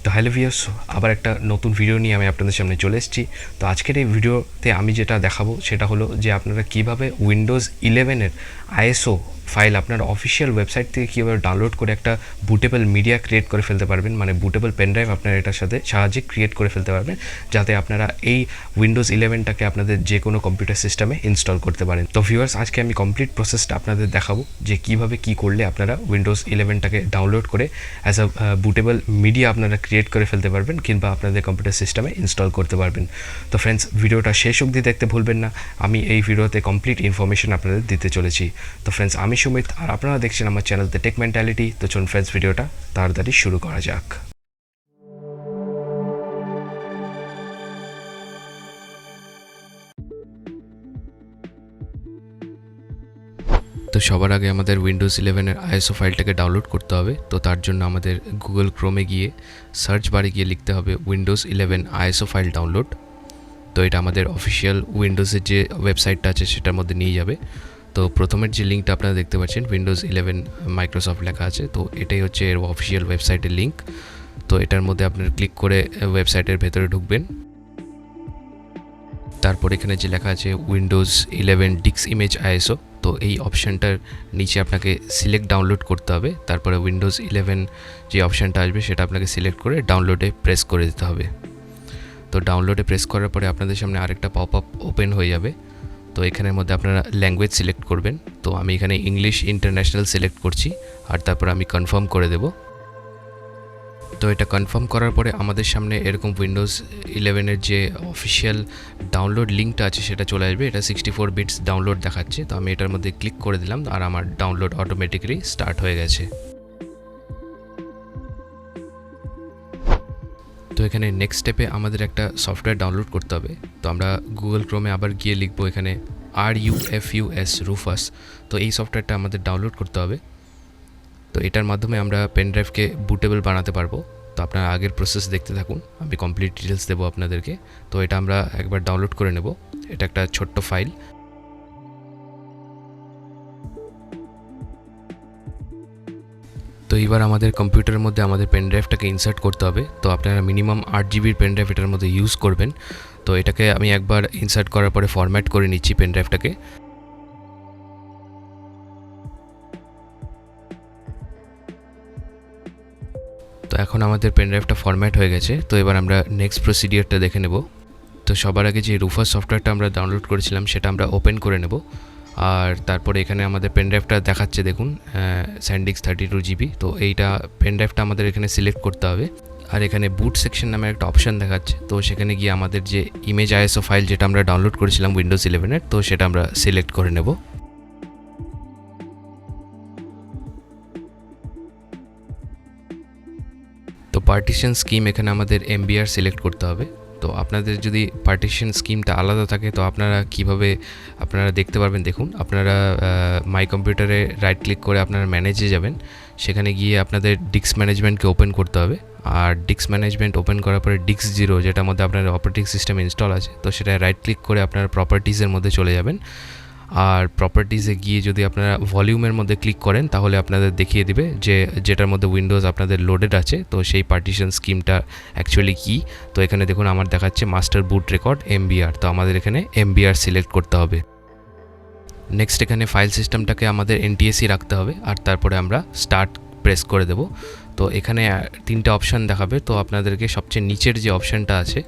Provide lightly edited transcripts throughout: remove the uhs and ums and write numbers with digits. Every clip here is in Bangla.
তো হ্যালো ভিউয়ার্স, আবার একটা নতুন ভিডিও নিয়ে আমি আপনাদের সামনে চলে এসেছি। তো আজকের এই ভিডিওতে আমি যেটা দেখাবো সেটা হলো যে আপনারা কিভাবে উইন্ডোজ 11-এর আইএসও ফাইল আপনার অফিসিয়াল ওয়েবসাইট থেকে কীভাবে ডাউনলোড করে একটা বুটেবল মিডিয়া ক্রিয়েট করে ফেলতে পারবেন, মানে বুটেবল পেনড্রাইভ আপনারা এটার সাথে সাহায্যে ক্রিয়েট করে ফেলতে পারবেন, যাতে আপনারা এই উইন্ডোজ 11টাকে আপনাদের যে কোনো কম্পিউটার সিস্টেমে ইনস্টল করতে পারেন। তো ভিউয়ার্স, আজকে আমি কমপ্লিট প্রসেসটা আপনাদের দেখাবো যে কীভাবে কী করলে আপনারা উইন্ডোজ 11টাকে ডাউনলোড করে অ্যাজ আ বুটেবল মিডিয়া আপনারা ক্রিয়েট করে ফেলতে পারবেন কিংবা আপনাদের কম্পিউটার সিস্টেমে ইনস্টল করতে পারবেন। তো ফ্রেন্ডস, ভিডিওটা শেষ অবধি দেখতে ভুলবেন না, আমি এই ভিডিওতে কমপ্লিট ইনফরমেশন আপনাদের দিতে চলেছি। তো ফ্রেন্ডস, আমি সুমিত আর আপনারা দেখছেন আমার চ্যানেল দ্য টেক মেন্টালিটি। তো চলুন ফ্রেন্ডস, ভিডিওটা তাড়াতাড়ি শুরু করা যাক। তো সবার আগে আমাদের উইন্ডোজ 11-এর আইএসও ফাইলটাকে ডাউনলোড করতে হবে। তো তার জন্য আমাদের গুগল ক্রোমে গিয়ে সার্চ বারে গিয়ে লিখতে হবে উইন্ডোজ 11 আইএসও ফাইল ডাউনলোড। তো এটা আমাদের অফিসিয়াল উইন্ডোজের যে ওয়েবসাইটটা আছে সেটার মধ্যে নিয়ে যাবে। তো প্রথমের যে লিঙ্কটা আপনারা দেখতে পাচ্ছেন উইন্ডোজ 11 মাইক্রোসফট লেখা আছে, তো এটাই হচ্ছে এর অফিসিয়াল ওয়েবসাইটের লিঙ্ক। তো এটার মধ্যে আপনারা ক্লিক করে ওয়েবসাইটের ভেতরে ঢুকবেন। তারপর এখানে যে লেখা আছে উইন্ডোজ 11 ডিস্ক ইমেজ আইএসও, তো এই অপশানটার নিচে আপনাকে সিলেক্ট ডাউনলোড করতে হবে। তারপরে উইন্ডোজ 11 যে অপশানটা আসবে সেটা আপনাকে সিলেক্ট করে ডাউনলোডে প্রেস করে দিতে হবে। তো ডাউনলোডে প্রেস করার পরে আপনাদের সামনে আরেকটা পপ আপ ওপেন হয়ে যাবে। তো এখানের মধ্যে আপনারা ল্যাঙ্গুয়েজ সিলেক্ট করবেন। তো আমি এখানে ইংলিশ ইন্টারন্যাশনাল সিলেক্ট করছি আর তারপর আমি কনফার্ম করে দেব। তো এটা কনফার্ম করার পরে আমাদের সামনে এরকম উইন্ডোজ 11-এর যে অফিসিয়াল ডাউনলোড লিঙ্কটা আছে সেটা চলে আসবে। এটা 64 বিটস ডাউনলোড দেখাচ্ছে। তো আমি এটার মধ্যে ক্লিক করে দিলাম আর আমার ডাউনলোড অটোমেটিক্যালি স্টার্ট হয়ে গেছে। তো এখানে নেক্সট স্টেপে আমাদের একটা সফটওয়্যার ডাউনলোড করতে হবে। তো আমরা গুগল ক্রোমে আবার গিয়ে লিখবো এখানে রুফাস। তো এই সফটওয়্যারটা আমাদের ডাউনলোড করতে হবে। তো এটার মাধ্যমে আমরা পেনড্রাইভকে বুটেবল বানাতে পারবো। তো আপনারা আগের প্রসেস দেখতে থাকুন, আমি কমপ্লিট ডিটেলস দেবো আপনাদেরকে। তো এটা আমরা একবার ডাউনলোড করে নেব। এটা একটা ছোট্ট ফাইল। তো এবার আমাদের কম্পিউটারের মধ্যে আমাদের পেনড্রাইভটাকে ইনসার্ট করতে হবে। তো আপনারা মিনিমাম 8 জিবির পেনড্রাইভ এটার মধ্যে ইউজ করবেন। তো এটাকে আমি একবার ইনসার্ট করার পরে ফরম্যাট করে নিচ্ছি পেনড্রাইভটাকে। তো এখন আমাদের পেনড্রাইভটা ফরম্যাট হয়ে গেছে। তো এবার আমরা নেক্সট প্রসিডিওরটা দেখে নেব। তো সবার আগে যে রুফাস সফটওয়্যারটা আমরা ডাউনলোড করেছিলাম সেটা আমরা ওপেন করে নেব। আর তারপরে এখানে আমাদের পেনড্রাইভটা দেখাচ্ছে, দেখুন স্যান্ডিক্স 32 জিবি। তো এইটা পেনড্রাইভটা আমাদের এখানে সিলেক্ট করতে হবে। আর এখানে বুট সেকশন নামে একটা অপশান দেখাচ্ছে। তো সেখানে গিয়ে আমাদের যে ইমেজ আইএসও ফাইল যেটা আমরা ডাউনলোড করেছিলাম উইন্ডোজ 11-এর, তো সেটা আমরা সিলেক্ট করে নেব। তো পার্টিশন স্কিম এখানে আমাদের এমবিআর সিলেক্ট করতে হবে। তো আপনাদের যদি পার্টিশন স্কিমটা আলাদা থাকে তো আপনারা কিভাবে আপনারা দেখতে পারবেন, দেখুন আপনারা মাই কম্পিউটারে রাইট ক্লিক করে আপনারা ম্যানেজে যাবেন। সেখানে গিয়ে আপনাদের ডিস্ক ম্যানেজমেন্টকে ওপেন করতে হবে। আর ডিস্ক ম্যানেজমেন্ট ওপেন করার পরে ডিস্ক 0 যেটার মধ্যে আপনার অপারেটিং সিস্টেম ইনস্টল আছে, তো সেটা রাইট ক্লিক করে আপনারা প্রপার্টিজের মধ্যে চলে যাবেন। আর প্রপার্টিজে গিয়ে যদি আপনারা ভলিউমের মধ্যে ক্লিক করেন তাহলে আপনাদের দেখিয়ে দিবে যে যেটার মধ্যে উইন্ডোজ আপনাদের লোডেড আছে তো সেই পার্টিশন স্কিমটা অ্যাকচুয়ালি কী। তো এখানে দেখুন আমার দেখাচ্ছে মাস্টার বুট রেকর্ড এমবিআর। তো আমাদের এখানে এমবিআর সিলেক্ট করতে হবে। নেক্সট এখানে ফাইল সিস্টেমটাকে আমাদের এনটিএসি রাখতে হবে আর তারপরে আমরা স্টার্ট প্রেস করে দেব। তো এখানে 3টে অপশান দেখাবে। তো আপনাদেরকে সবচেয়ে নিচের যে অপশানটা আছে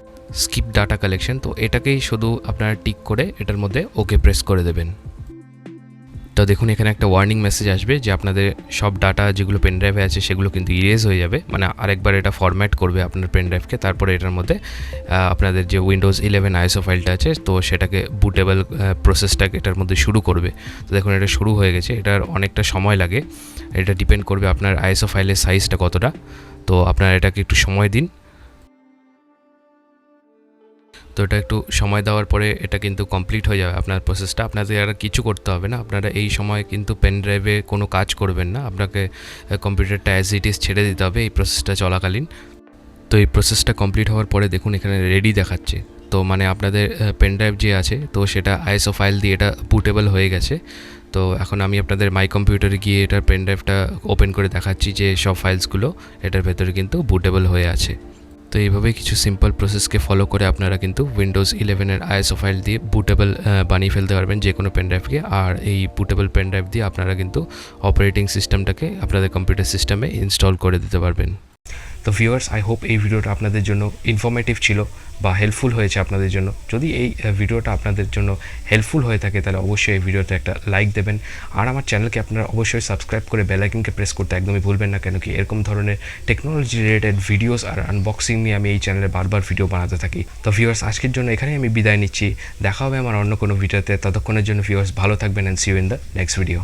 স্কিপ ডাটা কালেকশন, তো এটাকেই শুধু আপনারা টিক করে এটার মধ্যে ওকে প্রেস করে দেবেন। তো দেখুন এখানে একটা ওয়ার্নিং মেসেজ আসবে যে আপনাদের সব ডাটা যেগুলো পেনড্রাইভে আছে সেগুলো কিন্তু ইরেজ হয়ে যাবে, মানে আরেকবার এটা ফরম্যাট করবে আপনার পেনড্রাইভকে। তারপরে এটার মধ্যে আপনাদের যে উইন্ডোজ 11 আইএসও ফাইলটা আছে তো সেটাকে বুটেবল প্রসেসটাকে এটার মধ্যে শুরু করবে। তো দেখুন এটা শুরু হয়ে গেছে। এটার অনেকটা সময় লাগে, এটা ডিপেন্ড করবে আপনার আইএসও ফাইলের সাইজটা কতটা। তো আপনারা এটাকে একটু সময় দিন। তো এটা একটু সময় দেওয়ার পরে এটা কিন্তু কমপ্লিট হয়ে যাবে আপনার প্রসেসটা। আপনাদের আর কিছু করতে হবে না, আপনারা এই সময় কিন্তু পেন ড্রাইভে কোনো কাজ করবেন না, আপনাকে কম্পিউটারটা অ্যাজ ইট ইজ ছেড়ে দিতে হবে এই প্রসেসটা চলাকালীন। তো এই প্রসেসটা কমপ্লিট হওয়ার পরে দেখুন এখানে রেডি দেখাচ্ছে। তো মানে আপনাদের পেন ড্রাইভ যে আছে তো সেটা আইএসও ফাইল দিয়ে এটা বুটেবল হয়ে গেছে। তো এখন আমি আপনাদের মাই কম্পিউটারে গিয়ে এটার পেন ড্রাইভটা ওপেন করে দেখাচ্ছি যে সব ফাইলসগুলো এটার ভেতরে কিন্তু বুটেবল হয়ে আছে। তো এইভাবে কিছু সিম্পল প্রসেসকে ফলো করে আপনারা কিন্তু উইন্ডোজ 11-এর আইএসও ফাইল দিয়ে বুটেবল বানিয়ে ফেলতে পারবেন যে কোনো পেন ড্রাইভকে। আর এই বুটেবল পেন ড্রাইভ দিয়ে আপনারা কিন্তু অপারেটিং সিস্টেমটাকে আপনাদের কম্পিউটার সিস্টেমে ইনস্টল করে দিতে পারবেন। তো ভিউয়ার্স, আই হোপ এই ভিডিওটা আপনাদের জন্য ইনফরমেটিভ ছিল বা হেল্পফুল হয়েছে আপনাদের জন্য। যদি এই ভিডিওটা আপনাদের জন্য হেল্পফুল হয়ে থাকে তাহলে অবশ্যই এই ভিডিওতে একটা লাইক দেবেন। আর আমার চ্যানেলকে আপনারা অবশ্যই সাবস্ক্রাইব করে বেল আইকনকে প্রেস করতে একদমই ভুলবেন না, কেন কি এরকম ধরনের টেকনোলজি রিলেটেড ভিডিওস আর আনবক্সিং নিয়ে আমি এই চ্যানেলে বারবার ভিডিও বানাতে থাকি। তো ভিউয়ার্স, আজকের জন্য এখানেই আমি বিদায় নিচ্ছি। দেখা হবে আমার অন্য কোনো ভিডিওতে। ততক্ষণের জন্য ভিউয়ার্স ভালো থাকবেন, and see you in the next video.